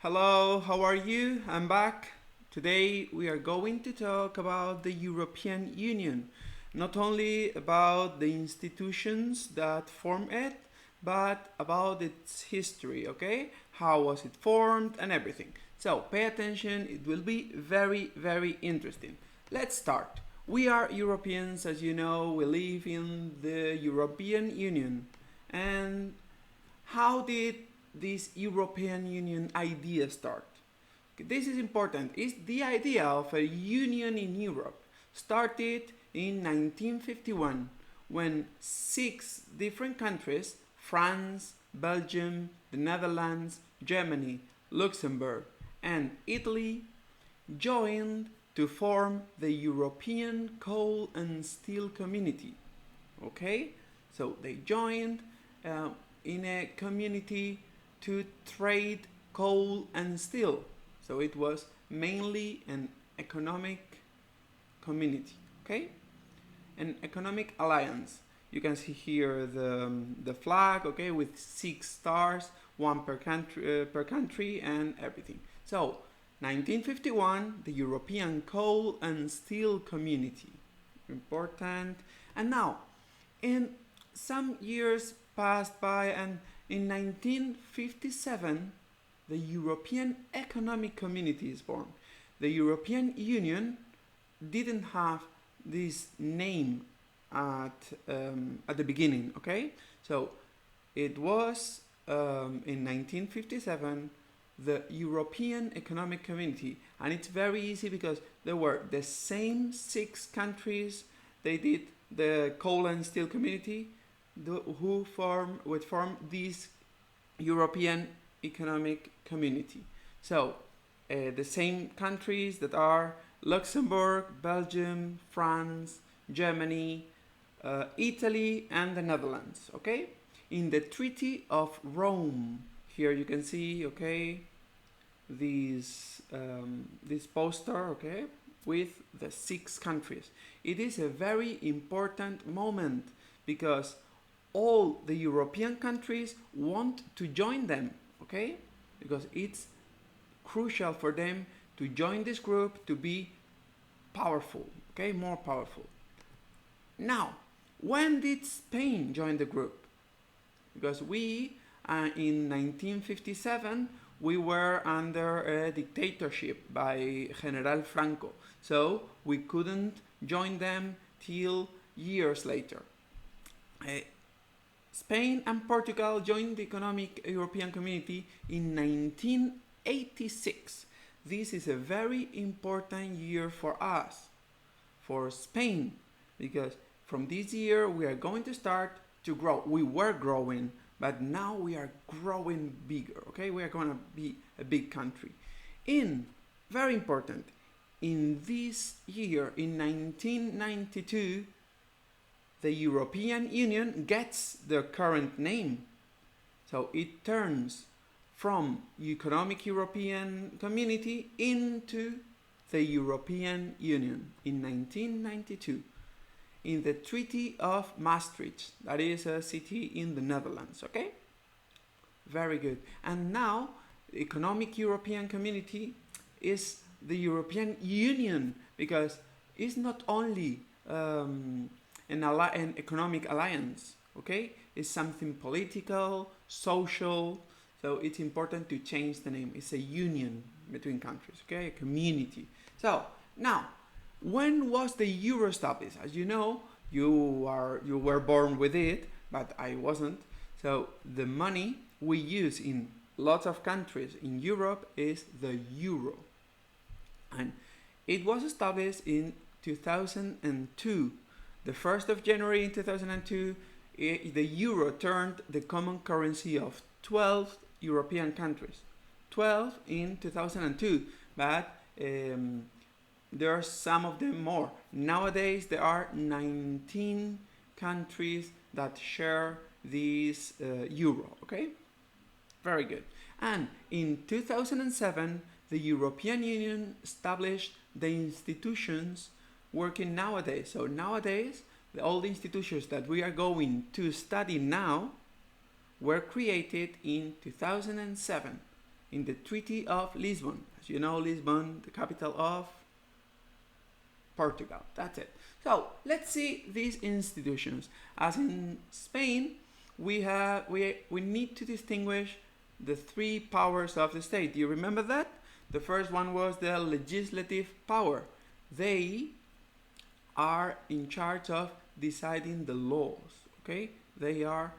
Hello, how are you? I'm back. Today we are going to talk about the European Union, not only about the institutions that form it, but about its history, okay? How was it formed and everything. So pay attention, it will be very interesting. Let's start. We are Europeans, as you know, we live in the European Union. And how did this European Union idea start? This is important. It's the idea of a union in Europe started in 1951 when six different countries, France, Belgium, the Netherlands, Germany, Luxembourg, and Italy, joined to form the European Coal and Steel Community. Okay? So they joined uh, in a community to trade coal and steel. So it was mainly an economic community, okay? An economic alliance. You can see here the flag, okay, with six stars, one per country and everything. So 1951, the European Coal and Steel Community. Important. And now, in some years passed by, and in 1957, the European Economic Community is born. The European Union didn't have this name at the beginning, okay? So it was in 1957 the European Economic Community, and it's very easy because there were the same six countries. They did the coal and steel community, would form this European Economic Community. So the same countries that are Luxembourg, Belgium, France, Germany, Italy, and the Netherlands. Okay, in the Treaty of Rome, here you can see, okay, this poster, okay, with the six countries. It is a very important moment because all the European countries want to join them, okay? Because it's crucial for them to join this group to be powerful, okay? More powerful. Now, when did Spain join the group? Because in 1957, we were under a dictatorship by General Franco. So we couldn't join them till years later. Spain and Portugal joined the Economic European Community in 1986. This is a very important year for us, for Spain, because from this year we are going to start to grow. We were growing, but now we are growing bigger, okay? We are going to be a big country. Very important, in this year, in 1992, the European Union gets their current name. So it turns from Economic European Community into the European Union in 1992 in the Treaty of Maastricht. That is a city in the Netherlands, okay? Very good. And now, the Economic European Community is the European Union because it's not only an economic alliance, okay? It's something political, social, so it's important to change the name. It's a union between countries, okay? A community. So, now, when was the euro established? As you know, you were born with it, but I wasn't. So, the money we use in lots of countries in Europe is the euro. And it was established in 2002. The 1st of January in 2002, the euro turned the common currency of 12 European countries. 12 in 2002, but there are some of them more. Nowadays, there are 19 countries that share this euro, okay? Very good. And in 2007, the European Union established the institutions working nowadays. So nowadays, all the institutions that we are going to study now were created in 2007 in the Treaty of Lisbon. As you know, Lisbon, the capital of Portugal. That's it. So let's see these institutions. As in Spain, we need to distinguish the three powers of the state. Do you remember that? The first one was the legislative power. They are in charge of deciding the laws. Okay, they are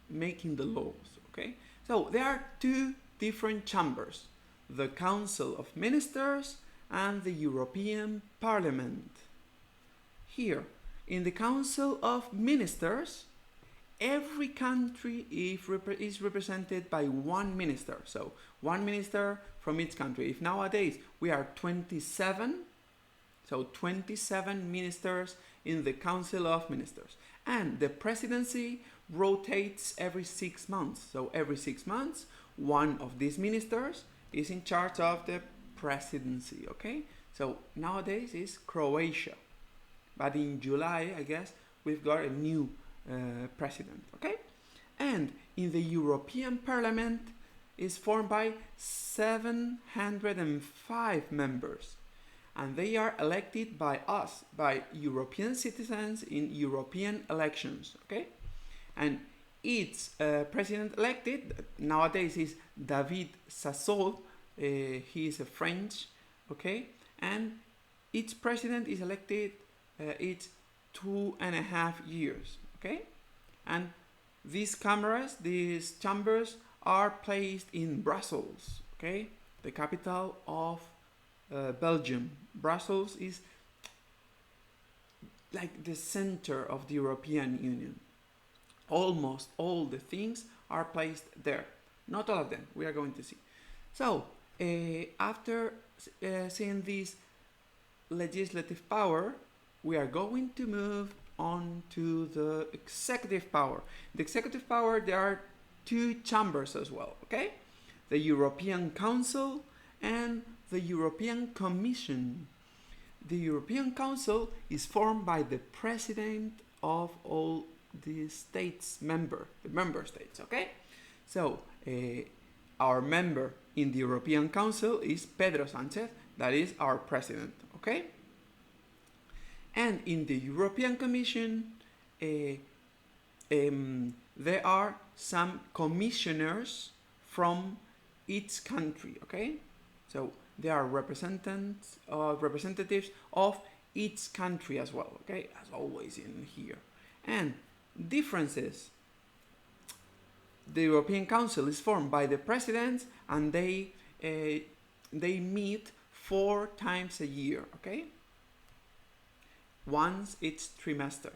making the laws. Okay, so there are two different chambers: the Council of Ministers and the European Parliament. Here, in the Council of Ministers, every country is represented by one minister. So, one minister from each country. If nowadays we are 27, so 27 ministers in the Council of Ministers. And the presidency rotates every 6 months. So, every 6 months, one of these ministers is in charge of the presidency, okay? So nowadays it's Croatia, but in July, I guess, we've got a new president, okay? And in the European Parliament is formed by 705 members, and they are elected by us, by European citizens in European elections, okay? And each president elected nowadays is David Sassol. He is a French, okay, and each president is elected each 2.5 years, okay, and these chambers are placed in Brussels, okay, the capital of Belgium. Brussels is like the center of the European Union. Almost all the things are placed there. Not all of them, we are going to see. So, after seeing this legislative power, we are going to move on to the executive power. The executive power, there are two chambers as well, okay? The European Council and the European Commission. The European Council is formed by the president of all the member states, okay? So, our member in the European Council is Pedro Sánchez, that is our president, okay? And in the European Commission, there are some commissioners from each country, okay? So they are representatives of each country as well, okay? As always in here. And differences. The European Council is formed by the presidents, and they meet 4 times a year, okay? Once each trimester.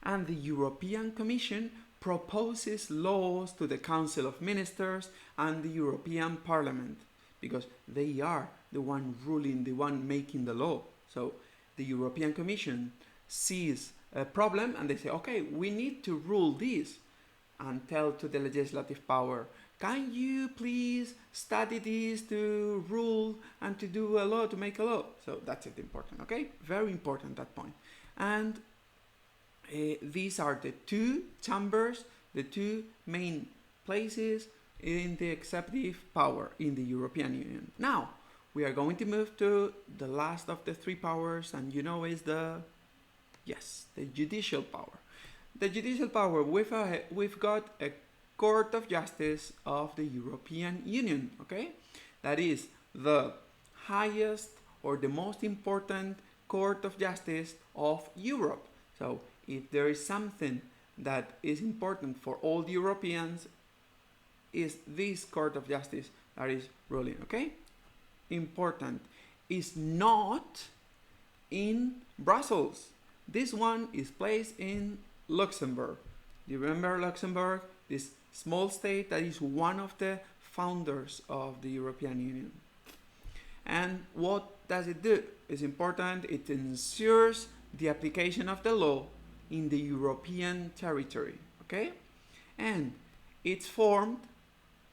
And the European Commission proposes laws to the Council of Ministers and the European Parliament, because they are the one ruling, the one making the law. So the European Commission sees a problem and they say, okay, we need to rule this, and tell to the legislative power, can you please study this to rule and to do a law, to make a law? So that's it, important, okay? Very important, that point. And these are the two chambers, the two main places in the executive power in the European Union. Now, we are going to move to the last of the 3 powers, and you know is the judicial power. The judicial power, we've got a Court of Justice of the European Union, okay? That is the highest or the most important Court of Justice of Europe. So if there is something that is important for all the Europeans, is this Court of Justice that is ruling, okay? Important. Is not in Brussels. This one is placed in Luxembourg. Do you remember Luxembourg? This small state that is one of the founders of the European Union. And what does it do? It's important. It ensures the application of the law in the European territory, okay? And it's formed,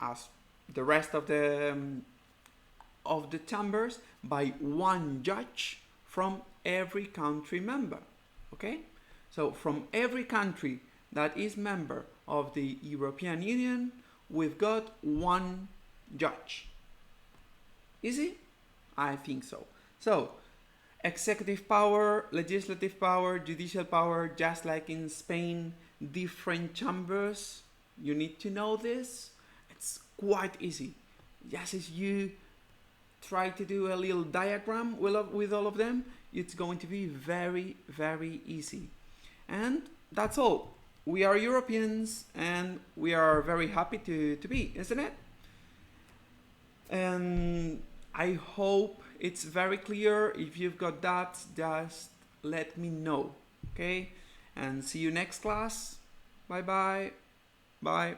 as the rest of the chambers, by one judge from every country member, okay? So from every country that is member of the European Union, we've got one judge. Easy? I think so. So, executive power, legislative power, judicial power, just like in Spain, different chambers. You need to know this. It's quite easy. Just as you try to do a little diagram with all of them, it's going to be very, very easy. And that's all. We are Europeans and we are very happy to be, isn't it? And I hope it's very clear. If you've got doubts, just let me know. Okay? And see you next class. Bye bye. Bye.